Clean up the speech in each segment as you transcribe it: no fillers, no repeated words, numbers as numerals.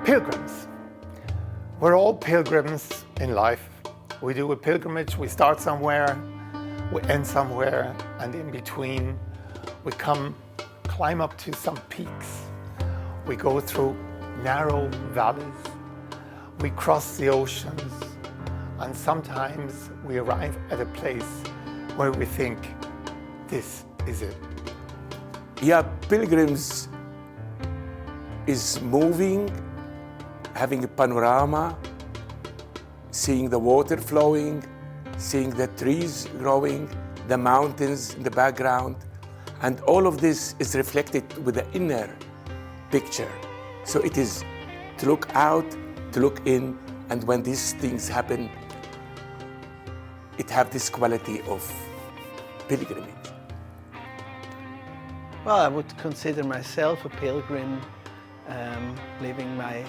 Pilgrims. We're all pilgrims in life. We do a pilgrimage, we start somewhere, we end somewhere, and in between we climb up to some peaks. We go through narrow valleys, we cross the oceans, and sometimes we arrive at a place where we think, this is it. Yeah, Pilgrims is moving, having a panorama, seeing the water flowing, seeing the trees growing, the mountains in the background, and all of this is reflected with the inner picture. So it is to look out, to look in, and when these things happen, it have this quality of pilgrimage. Well, I would consider myself a pilgrim, living my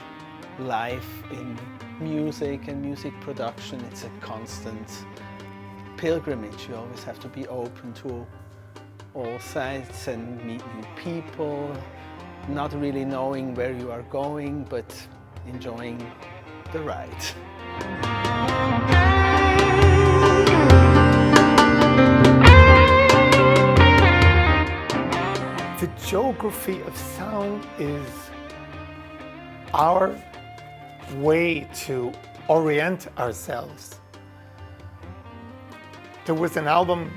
life in music and music production. It's a constant pilgrimage. You always have to be open to all sides and meet new people, not really knowing where you are going, but enjoying the ride. The geography of sound is our way to orient ourselves. There was an album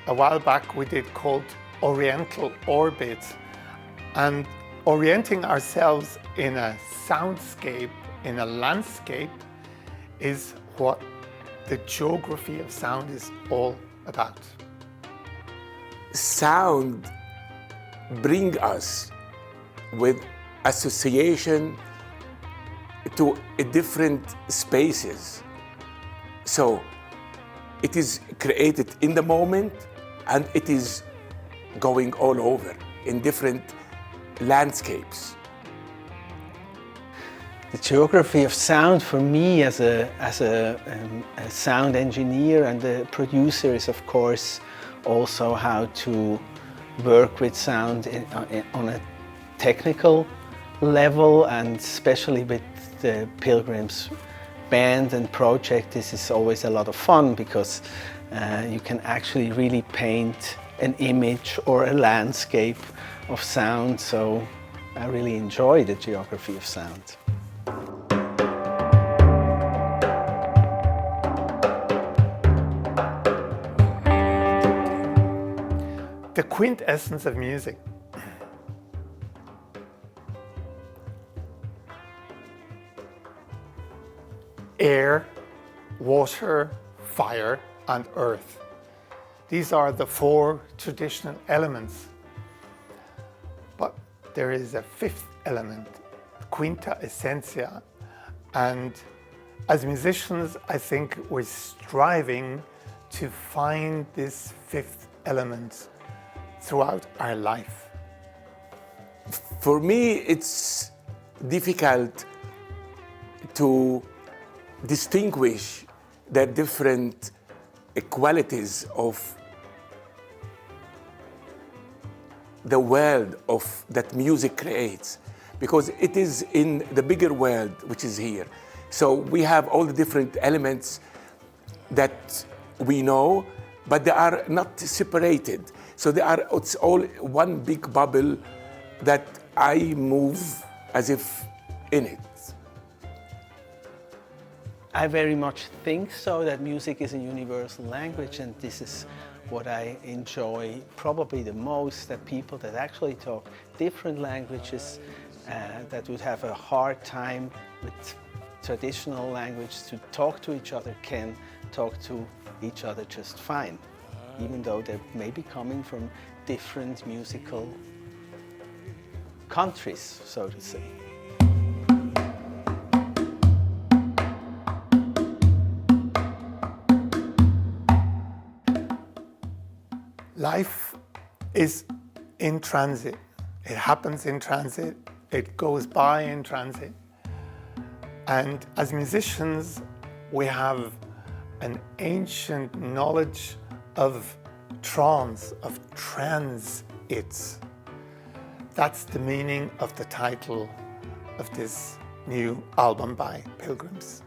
a while back we did called Oriental Orbit, and orienting ourselves in a soundscape, in a landscape, is what the geography of sound is all about. Sound bring us with association to different spaces. So it is created in the moment and it is going all over in different landscapes. The geography of sound for me as a sound engineer and a producer is of course also how to work with sound on a technical level, and especially with the Pilgrims band and project, this is always a lot of fun because you can actually really paint an image or a landscape of sound, so I really enjoy the geography of sound. The quintessence of music. Air, water, fire, and earth. These are the four traditional elements. But there is a fifth element, quinta essentia. And as musicians, I think we're striving to find this fifth element throughout our life. For me, it's difficult to distinguish the different qualities of the world of that music creates, because it is in the bigger world which is here. So we have all the different elements that we know, but they are not separated. So it's all one big bubble that I move as if in it. I very much think so, that music is a universal language, and this is what I enjoy probably the most, that people that actually talk different languages that would have a hard time with traditional language to talk to each other can talk to each other just fine, even though they may be coming from different musical countries, so to say. Life is in transit. It happens in transit. It goes by in transit. And as musicians, we have an ancient knowledge of trance, of transits. That's the meaning of the title of this new album by Pilgrims.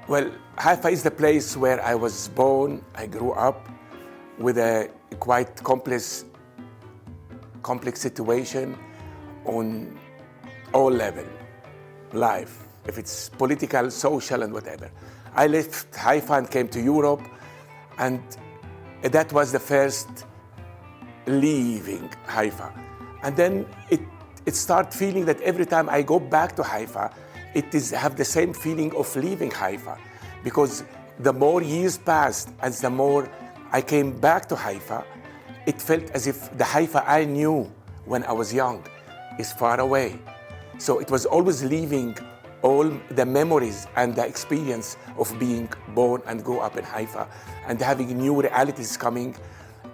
Well, Haifa is the place where I was born. I grew up with a quite complex situation on all levels, life, if it's political, social, and whatever. I left Haifa and came to Europe, and that was the first leaving Haifa. And then it started feeling that every time I go back to Haifa, have the same feeling of leaving Haifa, because the more years passed, as the more I came back to Haifa, it felt as if the Haifa I knew when I was young is far away. So it was always leaving all the memories and the experience of being born and grow up in Haifa and having new realities coming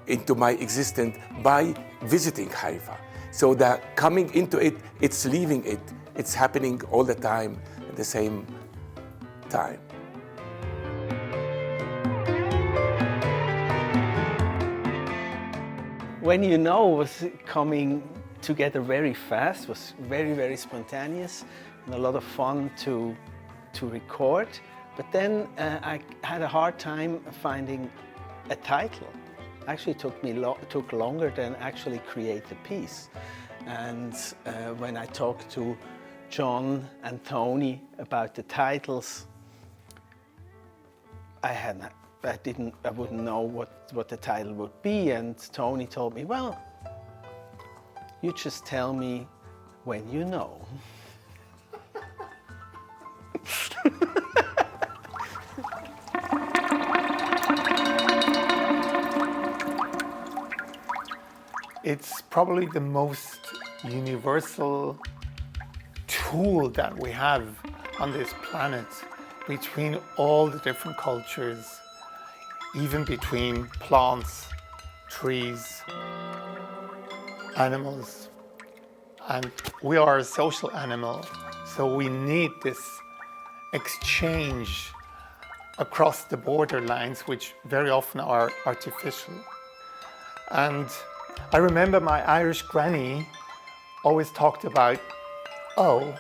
into my existence by visiting Haifa. So the coming into it, it's leaving it. It's happening all the time at the same time. When You Know was coming together very fast, was very, very spontaneous and a lot of fun to record. But then I had a hard time finding a title. Actually took longer than actually create the piece. And when I talked to John and Tony about the titles, I wouldn't know what the title would be, and Tony told me, well, you just tell me when you know. It's probably the most universal tool that we have on this planet, between all the different cultures, even between plants, trees, animals. And we are a social animal, so we need this exchange across the borderlines, which very often are artificial. And I remember my Irish granny always talked about, oh,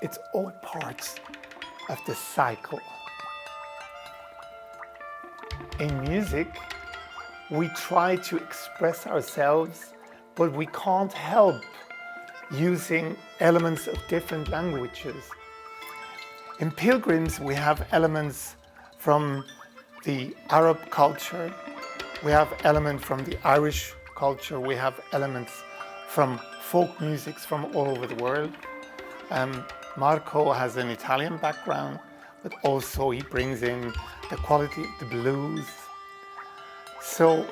it's all parts of the cycle. In music, we try to express ourselves, but we can't help using elements of different languages. In Pilgrims, we have elements from the Arab culture, we have elements from the Irish culture, we have elements from folk musics from all over the world. Marco has an Italian background, but also he brings in the quality of the blues. So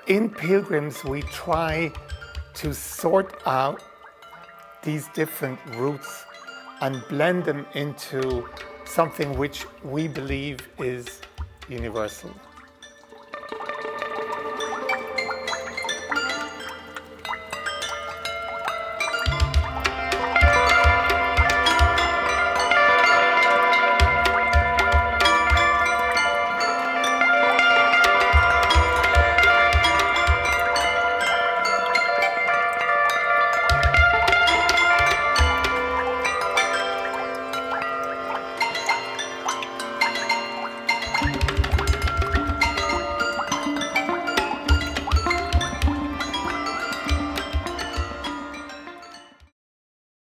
in Pilgrims, we try to sort out these different roots and blend them into something which we believe is universal.